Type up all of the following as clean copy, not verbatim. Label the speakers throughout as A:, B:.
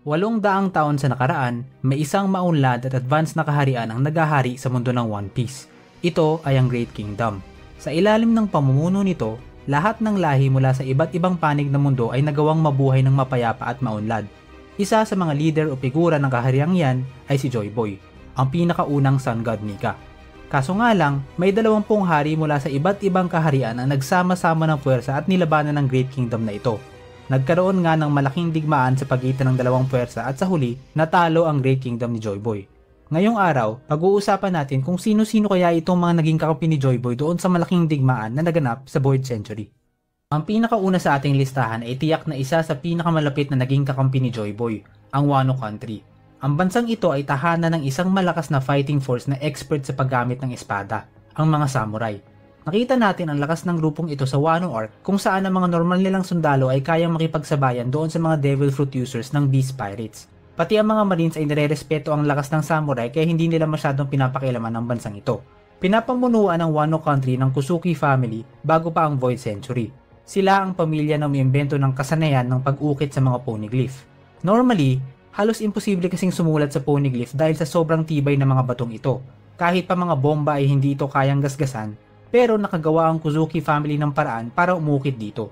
A: 800 taon sa nakaraan, may isang maunlad at advanced na kaharian ang nagahari sa mundo ng One Piece. Ito ay ang Great Kingdom. Sa ilalim ng pamumuno nito, lahat ng lahi mula sa iba't ibang panig ng mundo ay nagawang mabuhay ng mapayapa at maunlad. Isa sa mga leader o figura ng kahariang yan ay si Joy Boy, ang pinakaunang Sun God Nika. Kaso nga lang, may 20 hari mula sa iba't ibang kaharian ang nagsama-sama ng puwersa at nilabanan ng Great Kingdom na ito. Nagkaroon nga ng malaking digmaan sa pagitan ng dalawang puwersa at sa huli, natalo ang Great Kingdom ni Joy Boy. Ngayong araw, pag-uusapan natin kung sino-sino kaya itong mga naging kakampi ni Joy Boy doon sa malaking digmaan na naganap sa Void Century. Ang pinakauna sa ating listahan ay tiyak na isa sa pinakamalapit na naging kakampi ni Joy Boy, ang Wano Country. Ang bansang ito ay tahanan ng isang malakas na fighting force na expert sa paggamit ng espada, ang mga samurai. Nakita natin ang lakas ng grupong ito sa Wano Arc kung saan ang mga normal nilang sundalo ay kayang makipagsabayan doon sa mga Devil Fruit users ng Beast Pirates. Pati ang mga Marines ay nire-respeto ang lakas ng samurai kaya hindi nila masyadong pinapakialaman ng bansang ito. Pinapamunuan ng Wano Country ng Kusuki family bago pa ang Void Century. Sila ang pamilya na umiimbento ng kasanayan ng pag-ukit sa mga poneglyph. Normally, halos imposible kasing sumulat sa poneglyph dahil sa sobrang tibay ng mga batong ito. Kahit pa mga bomba ay hindi ito kayang gasgasan, pero nakagawa ang Kuzuki family ng paraan para umukit dito.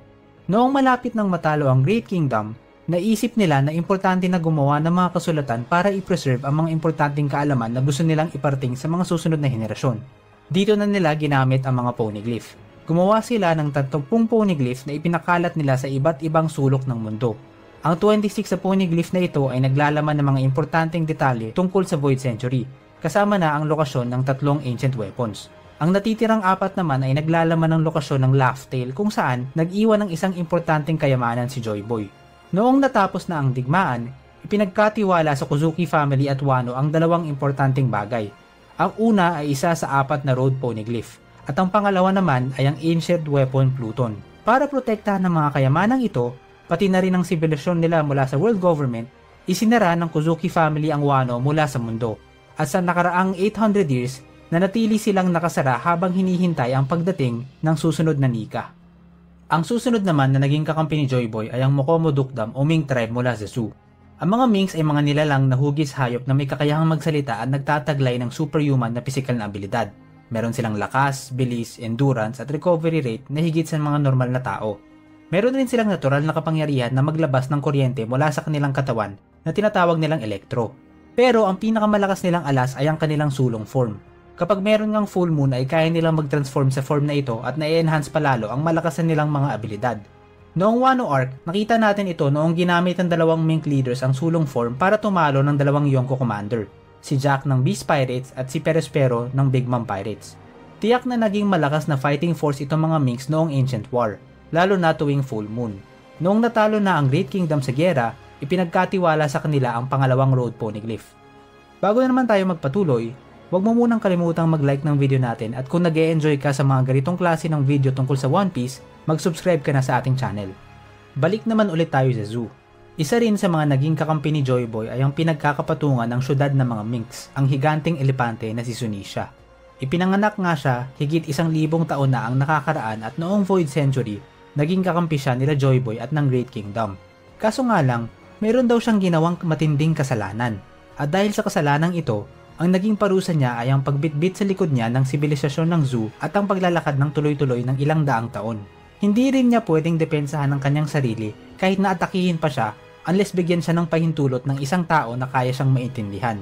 A: Noong malapit nang matalo ang Great Kingdom, naisip nila na importante na gumawa ng mga kasulatan para i-preserve ang mga importanteng kaalaman na gusto nilang iparating sa mga susunod na henerasyon. Dito na nila ginamit ang mga poneglyph. Gumawa sila ng 30 poneglyph na ipinakalat nila sa iba't ibang sulok ng mundo. Ang 26 sa poneglyph na ito ay naglalaman ng mga importanteng detalye tungkol sa Void Century, kasama na ang lokasyon ng 3 ancient weapons. Ang natitirang 4 naman ay naglalaman ng lokasyon ng Laugh Tale kung saan nag-iwan ng isang importanteng kayamanan si Joy Boy. Noong natapos na ang digmaan, ipinagkatiwala sa Kuzuki family at Wano ang 2 importanteng bagay. Ang una ay isa sa 4 na road poneglyph at ang pangalawa naman ay ang ancient weapon Pluton. Para protektahan ng mga kayamanang ito, pati na rin ang sibilisyon nila mula sa world government, isinara ng Kuzuki family ang Wano mula sa mundo. At sa nakaraang 800 years, nanatili silang nakasara habang hinihintay ang pagdating ng susunod na Nika. Ang susunod naman na naging kakampi ni Joy Boy ay ang Mokomo Dukdam o Ming tribe mula sa zoo. Ang mga Minks ay mga nilalang na hugis hayop na may kakayahang magsalita at nagtataglay ng superhuman na pisikal na abilidad. Meron silang lakas, bilis, endurance at recovery rate na higit sa mga normal na tao. Meron rin silang natural na kapangyarihan na maglabas ng kuryente mula sa kanilang katawan na tinatawag nilang elektro. Pero ang pinakamalakas nilang alas ay ang kanilang sulong form. Kapag meron ngang full moon ay kaya nilang mag-transform sa form na ito at na-enhance palalo ang malakasan nilang mga abilidad. Noong Wano Arc, nakita natin ito noong ginamit ng 2 Mink leaders ang sulong form para tumalo ng 2 Yonko commander, si Jack ng Beast Pirates at si Perespero ng Big Mom Pirates. Tiyak na naging malakas na fighting force itong mga Minks noong Ancient War, lalo na tuwing full moon. Noong natalo na ang Great Kingdom sa giyera, ipinagkatiwala sa kanila ang pangalawang road poneglyph. Bago na naman tayo magpatuloy, huwag mo munang kalimutang mag-like ng video natin at kung nag-e-enjoy ka sa mga ganitong klase ng video tungkol sa One Piece, mag-subscribe ka na sa ating channel. Balik naman ulit tayo sa zoo. Isa rin sa mga naging kakampi ni Joy Boy ay ang pinagkakapatungan ng syudad ng mga Minks, ang higanting elepante na si Zunisha. Ipinanganak nga siya higit 1,000 taon na ang nakakaraan at noong Void Century, naging kakampi siya nila Joy Boy at ng Great Kingdom. Kaso nga lang, meron daw siyang ginawang matinding kasalanan. At dahil sa kasalanang ito, ang naging parusa niya ay ang pagbitbit sa likod niya ng sibilisasyon ng zoo at ang paglalakad ng tuloy-tuloy ng ilang daang taon. Hindi rin niya pwedeng depensahan ng kanyang sarili kahit na atakihin pa siya unless bigyan siya ng pahintulot ng isang tao na kaya siyang maintindihan.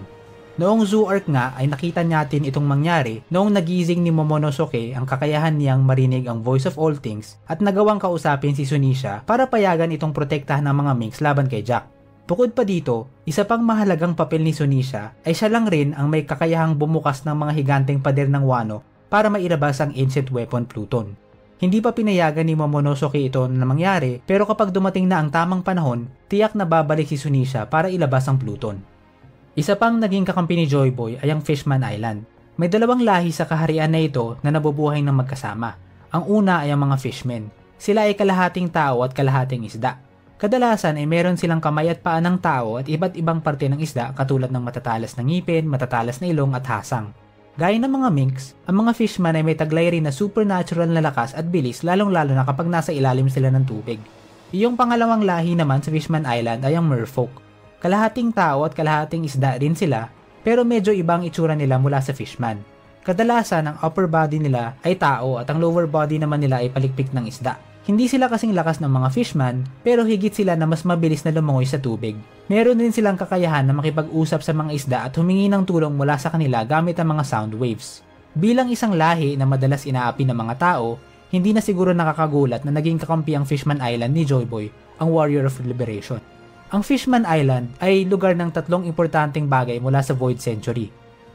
A: Noong zoo arc nga ay nakita natin itong mangyari noong nagising ni Momonosuke ang kakayahan niyang marinig ang voice of all things at nagawang kausapin si Zunisha para payagan itong protektahan ng mga Minks laban kay Jack. Bukod pa dito, isa pang mahalagang papel ni Zunisha ay siya lang rin ang may kakayahang bumukas ng mga higanteng pader ng Wano para mailabas ang ancient weapon Pluton. Hindi pa pinayagan ni Momonosuke ito na mangyari pero kapag dumating na ang tamang panahon, tiyak na babalik si Zunisha para ilabas ang Pluton. Isa pang naging kakampi ni Joy Boy ay ang Fishman Island. May 2 lahi sa kaharian na ito na nabubuhay ng magkasama. Ang una ay ang mga fishmen. Sila ay kalahating tao at kalahating isda. Kadalasan ay meron silang kamay at paa ng tao at iba't ibang parte ng isda katulad ng matatalas na ngipin, matatalas na ilong at hasang. Gaya ng mga minks, ang mga fishman ay may taglay rin na supernatural na lakas at bilis lalong-lalo na kapag nasa ilalim sila ng tubig. Iyong pangalawang lahi naman sa Fishman Island ay ang merfolk. Kalahating tao at kalahating isda rin sila, pero medyo ibang itsura nila mula sa fishman. Kadalasan ang upper body nila ay tao at ang lower body naman nila ay palikpik ng isda. Hindi sila kasing lakas ng mga fishman, pero higit sila na mas mabilis na lumangoy sa tubig. Meron din silang kakayahan na makipag-usap sa mga isda at humingi ng tulong mula sa kanila gamit ang mga sound waves. Bilang isang lahi na madalas inaapi ng mga tao, hindi na siguro nakakagulat na naging kakampi ang Fishman Island ni Joy Boy, ang Warrior of Liberation. Ang Fishman Island ay lugar ng tatlong importanteng bagay mula sa Void Century.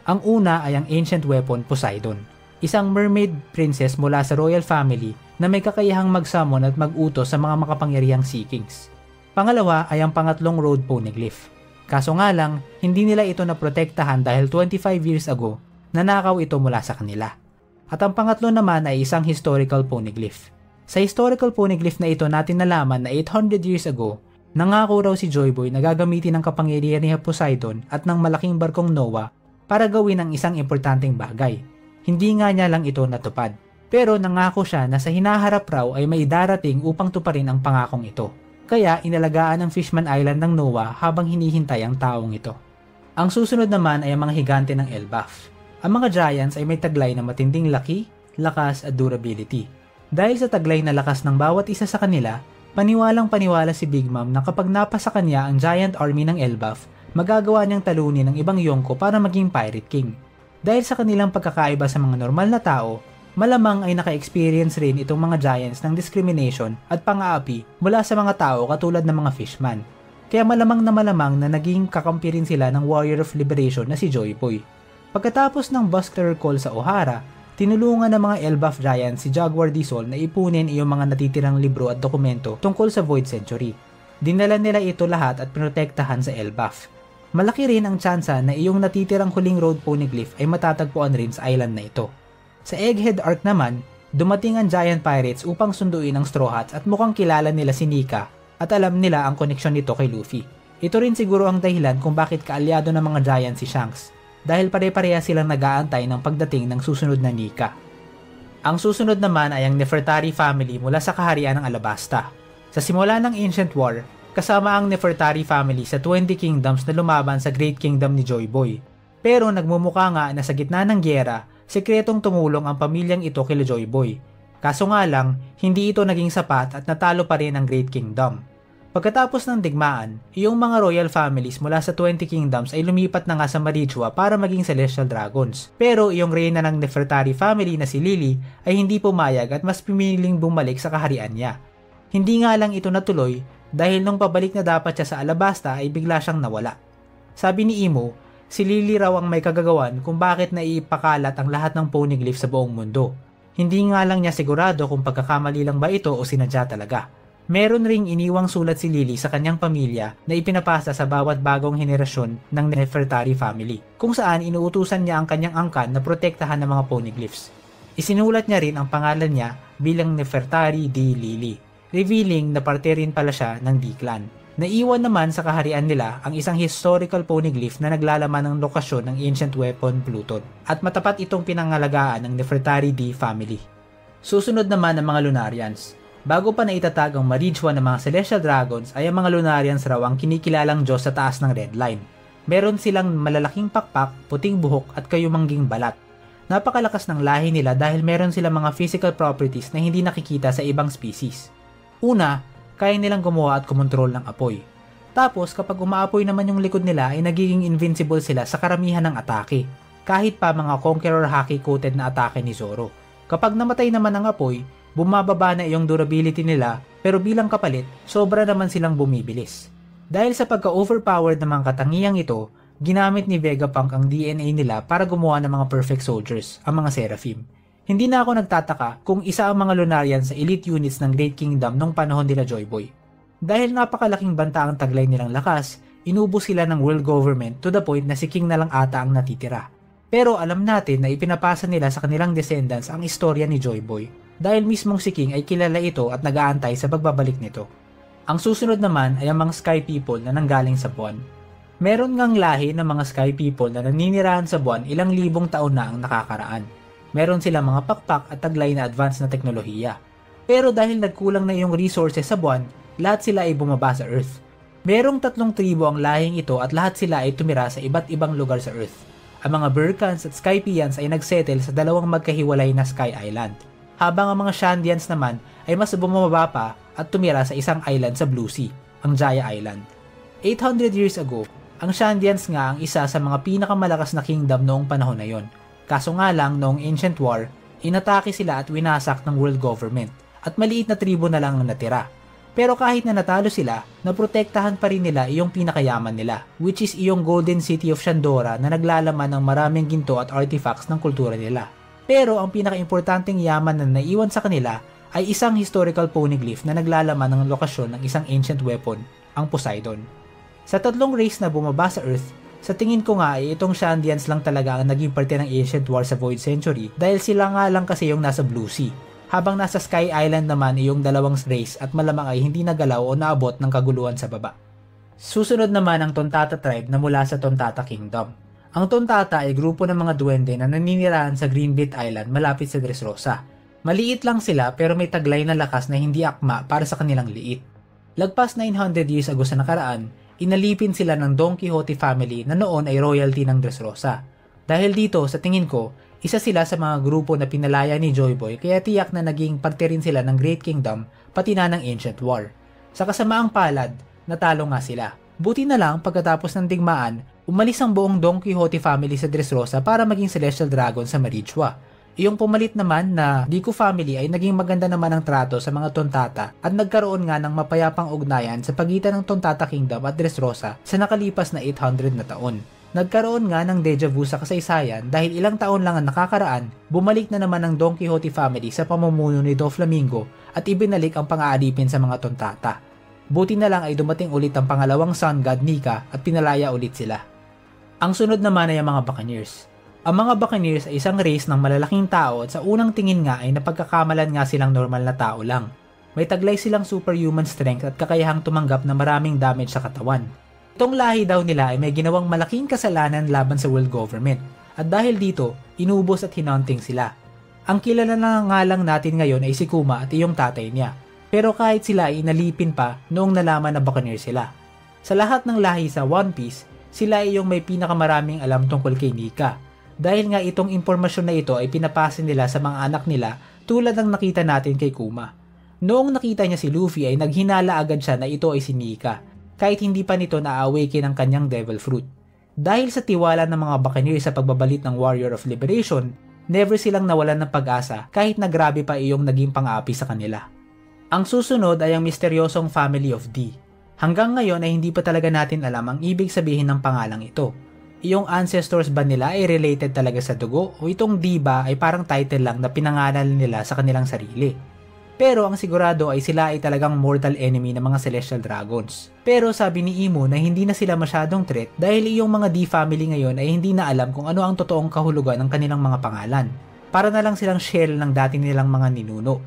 A: Ang una ay ang ancient weapon Poseidon, isang mermaid princess mula sa royal family na may kakayahang mag-summon at mag-utos sa mga makapangyarihang sea kings. Pangalawa ay ang pangatlong road poneglyph. Kaso nga lang, hindi nila ito naprotektahan dahil 25 years ago, nanakaw ito mula sa kanila. At ang pangatlo naman ay isang historical poneglyph. Sa historical poneglyph na ito natin nalaman na 800 years ago, nangako raw si Joy Boy na gagamitin ang kapangyarihan ni Poseidon at ng malaking barkong Noah para gawin ang isang importanteng bagay. Hindi nga niya lang ito natupad. Pero nangako siya na sa hinaharap raw ay may darating upang tuparin ang pangakong ito. Kaya inalagaan ang Fishman Island ng Noah habang hinihintay ang taong ito. Ang susunod naman ay ang mga higante ng Elbaf. Ang mga giants ay may taglay na matinding laki, lakas at durability. Dahil sa taglay na lakas ng bawat isa sa kanila, paniwalang-paniwala si Big Mom na kapag napasa kanya ang giant army ng Elbaf, magagawa niyang talunin ng ibang Yonko para maging Pirate King. Dahil sa kanilang pagkakaiba sa mga normal na tao, malamang ay naka-experience rin itong mga giants ng discrimination at pang-aapi mula sa mga tao katulad ng mga fishman. Kaya malamang na naging kakampi rin sila ng Warrior of Liberation na si Joy Boy. Pagkatapos ng Buster Call sa Ohara, tinulungan ng mga Elbaf Giants si Jaguar D. Sol na ipunin iyong mga natitirang libro at dokumento tungkol sa Void Century. Dinala nila ito lahat at pinotektahan sa Elbaf. Malaki rin ang tsansa na iyong natitirang huling road poneglyph ay matatagpuan rin sa island na ito. Sa Egghead Arc naman, dumating ang Giant Pirates upang sunduin ang Straw Hats at mukhang kilala nila si Nika at alam nila ang koneksyon nito kay Luffy. Ito rin siguro ang dahilan kung bakit kaalyado ng mga Giant si Shanks, dahil pare-pareha silang nag-aantay ng pagdating ng susunod na Nika. Ang susunod naman ay ang Nefertari family mula sa kaharian ng Alabasta. Sa simula ng Ancient War, kasama ang Nefertari family sa 20 kingdoms na lumaban sa Great Kingdom ni Joy Boy. Pero nagmumukha nga na sa gitna ng gyera, sekretong tumulong ang pamilyang ito kila Joy Boy. Kaso nga lang, hindi ito naging sapat at natalo pa rin ang Great Kingdom. Pagkatapos ng digmaan, iyong mga royal families mula sa 20 kingdoms ay lumipat na nga sa Marichua para maging Celestial Dragons. Pero iyong reyna ng Nefertari family na si Lily ay hindi pumayag at mas piniling bumalik sa kaharian niya. Hindi nga lang ito natuloy dahil nung pabalik na dapat siya sa Alabasta ay bigla siyang nawala. Sabi ni Imo, si Lily raw ang may kagagawan kung bakit naipakalat ang lahat ng poneglyph sa buong mundo. Hindi nga lang niya sigurado kung pagkakamali lang ba ito o sinadya talaga. Meron ring iniwang sulat si Lily sa kanyang pamilya na ipinapasa sa bawat bagong henerasyon ng Nefertari family, kung saan inuutusan niya ang kanyang angkan na protektahan ng mga poneglyphs. Isinulat niya rin ang pangalan niya bilang Nefertari D. Lily, revealing na parte rin pala siya ng D-Clan. Naiwan naman sa kaharian nila ang isang historical poneglyph na naglalaman ng lokasyon ng ancient weapon Pluton, at matapat itong pinangalagaan ng Nefertari D family. Susunod naman ang mga Lunarians. Bago pa naitatag ang Marichua ng mga Celestial Dragons ay ang mga Lunarians raw ang kinikilalang Diyos sa taas ng Red Line. Meron silang malalaking pakpak, puting buhok at kayumangging balat. Napakalakas ng lahi nila dahil meron silang mga physical properties na hindi nakikita sa ibang species. Una, kaya nilang gumawa at kumontrol ng apoy. Tapos kapag umaapoy naman yung likod nila ay nagiging invincible sila sa karamihan ng atake, kahit pa mga Conqueror Haki coated na atake ni Zoro. Kapag namatay naman ang apoy, bumababa na iyong durability nila, pero bilang kapalit, sobra naman silang bumibilis. Dahil sa pagka-overpowered ng mga katangiyang ito, ginamit ni Vegapunk ang DNA nila para gumawa ng mga perfect soldiers, ang mga Seraphim. Hindi na ako nagtataka kung isa ang mga Lunarian sa elite units ng Great Kingdom nung panahon nila Joy Boy. Dahil napakalaking banta ang taglay nilang lakas, inubos sila ng world government to the point na si King na lang ata ang natitira. Pero alam natin na ipinapasa nila sa kanilang descendants ang istorya ni Joy Boy, dahil mismong si King ay kilala ito at nag-aantay sa pagbabalik nito. Ang susunod naman ay ang mga Sky People na nanggaling sa buwan. Meron ngang lahi ng mga Sky People na naninirahan sa buwan ilang libong taon na ang nakakaraan. Meron silang mga pakpak at taglay na advanced na teknolohiya. Pero dahil nagkulang na yung resources sa buwan, lahat sila ay bumaba sa Earth. Merong 3 tribo ang lahing ito at lahat sila ay tumira sa iba't ibang lugar sa Earth. Ang mga Burkans at Skypians ay nagsettle sa dalawang magkahiwalay na Sky Island, habang ang mga Shandians naman ay mas bumababa pa at tumira sa isang island sa Blue Sea, ang Jaya Island. 800 years ago, ang Shandians nga ang isa sa mga pinakamalakas na kingdom noong panahon na yon. Kaso nga lang noong Ancient War, inatake sila at winasak ng world government at maliit na tribo na lang ang natira. Pero kahit na natalo sila, naprotektahan pa rin nila iyong pinakayaman nila, which is iyong Golden City of Shandora na naglalaman ng maraming ginto at artifacts ng kultura nila. Pero ang pinakaimportanteng yaman na naiwan sa kanila ay isang historical poneglyph na naglalaman ng lokasyon ng isang ancient weapon, ang Poseidon. Sa 3 race na bumaba sa Earth, sa tingin ko nga ay itong Shandians lang talaga ang naging parte ng Ancient War sa Void Century dahil sila nga lang kasi yung nasa Blue Sea. Habang nasa Sky Island naman yung dalawang race at malamang ay hindi nagalaw o naabot ng kaguluhan sa baba. Susunod naman ang Tontata tribe na mula sa Tontata Kingdom. Ang Tontata ay grupo ng mga duwende na naninirahan sa Greenbit Island malapit sa Dressrosa. Maliit lang sila pero may taglay na lakas na hindi akma para sa kanilang liit. Lagpas 900 years ago sa nakaraan, inalipin sila ng Don Quixote family na noon ay royalty ng Dressrosa. Dahil dito, sa tingin ko, isa sila sa mga grupo na pinalaya ni Joyboy kaya tiyak na naging parte rin sila ng Great Kingdom pati na ng Ancient War. Sa kasamaang palad, natalo nga sila. Buti na lang pagkatapos ng digmaan, umalis ang buong Don Quixote family sa Dressrosa para maging Celestial Dragon sa Marichua. Iyong pumalit naman na Deku family ay naging maganda naman ang trato sa mga Tontata at nagkaroon nga ng mapayapang ugnayan sa pagitan ng Tontata Kingdom at Dressrosa sa nakalipas na 800 na taon. Nagkaroon nga ng deja vu sa kasaysayan dahil ilang taon lang ang nakakaraan, bumalik na naman ang Don Quixote family sa pamumuno ni Doflamingo at ibinalik ang pang-aalipin sa mga Tontata. Buti na lang ay dumating ulit ang pangalawang Sun God Nika at pinalaya ulit sila. Ang sunod naman ay ang mga Buccaneers. Ang mga Buccaneers ay isang race ng malalaking tao at sa unang tingin nga ay napagkakamalan nga silang normal na tao lang. May taglay silang superhuman strength at kakayahang tumanggap na maraming damage sa katawan. Itong lahi daw nila ay may ginawang malaking kasalanan laban sa world government at dahil dito, inubos at hinunting sila. Ang kilala na nga lang natin ngayon ay si Kuma at iyong tatay niya, pero kahit sila ay inalipin pa noong nalaman na Buccaneer sila. Sa lahat ng lahi sa One Piece, sila ay yung may pinakamaraming alam tungkol kay Nika. Dahil nga itong impormasyon na ito ay pinapasin nila sa mga anak nila tulad ng nakita natin kay Kuma. Noong nakita niya si Luffy ay naghinala agad siya na ito ay si Nika, kahit hindi pa nito na-awaken ang kanyang Devil Fruit. Dahil sa tiwala ng mga Buccaneers sa pagbabalit ng Warrior of Liberation, never silang nawalan ng pag-asa kahit na grabe pa iyong naging pang-api sa kanila. Ang susunod ay ang misteryosong Family of D. Hanggang ngayon ay hindi pa talaga natin alam ang ibig sabihin ng pangalang ito. Iyong ancestors ba nila ay related talaga sa dugo o itong D ba ay parang title lang na pinangalan nila sa kanilang sarili? Pero ang sigurado ay sila ay talagang mortal enemy ng mga Celestial Dragons. Pero sabi ni Imo na hindi na sila masyadong threat dahil iyong mga D family ngayon ay hindi na alam kung ano ang totoong kahulugan ng kanilang mga pangalan. Para na lang silang shell ng dati nilang mga ninuno.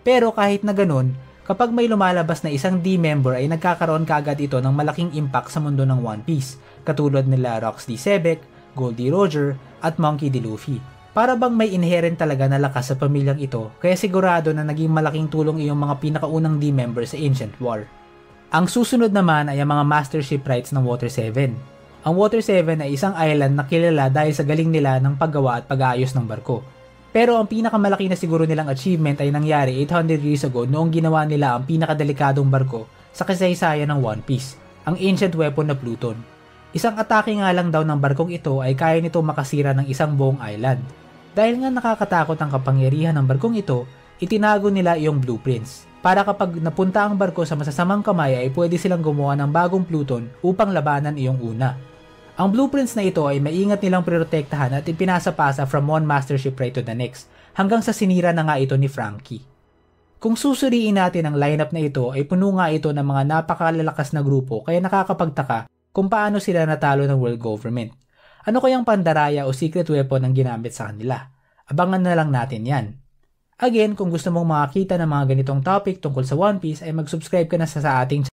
A: Pero kahit na ganun, kapag may lumalabas na isang D member ay nagkakaroon kaagad ito ng malaking impact sa mundo ng One Piece, katulad nila Rox D. Sebek, Goldie Roger, at Monkey D. Luffy. Para bang may inherent talaga na lakas sa pamilyang ito, kaya sigurado na naging malaking tulong iyong mga pinakaunang D member sa Ancient War. Ang susunod naman ay ang mga mastership rights ng Water 7. Ang Water 7 ay isang island na kilala dahil sa galing nila ng paggawa at pag-aayos ng barko. Pero ang pinakamalaki na siguro nilang achievement ay nangyari 800 years ago noong ginawa nila ang pinakadelikadong barko sa kasaysayan ng One Piece, ang ancient weapon na Pluton. Isang atake nga lang daw ng barkong ito ay kaya nito makasira ng isang buong island. Dahil nga nakakatakot ang kapangyarihan ng barkong ito, itinago nila iyong blueprints. Para kapag napunta ang barko sa masasamang kamay ay pwede silang gumawa ng bagong Pluton upang labanan iyong una. Ang blueprints na ito ay maingat nilang protektahan at ipinasa-pasa from one mastership right to the next, hanggang sa sinira na nga ito ni Franky. Kung susuriin natin ang lineup na ito ay puno nga ito ng mga napakalalakas na grupo kaya nakakapagtaka kung paano sila natalo ng world government. Ano kayang pandaraya o secret weapon ang ginamit sa kanila? Abangan na lang natin yan. Again, kung gusto mong makakita ng mga ganitong topic tungkol sa One Piece ay mag-subscribe ka na sa ating channel.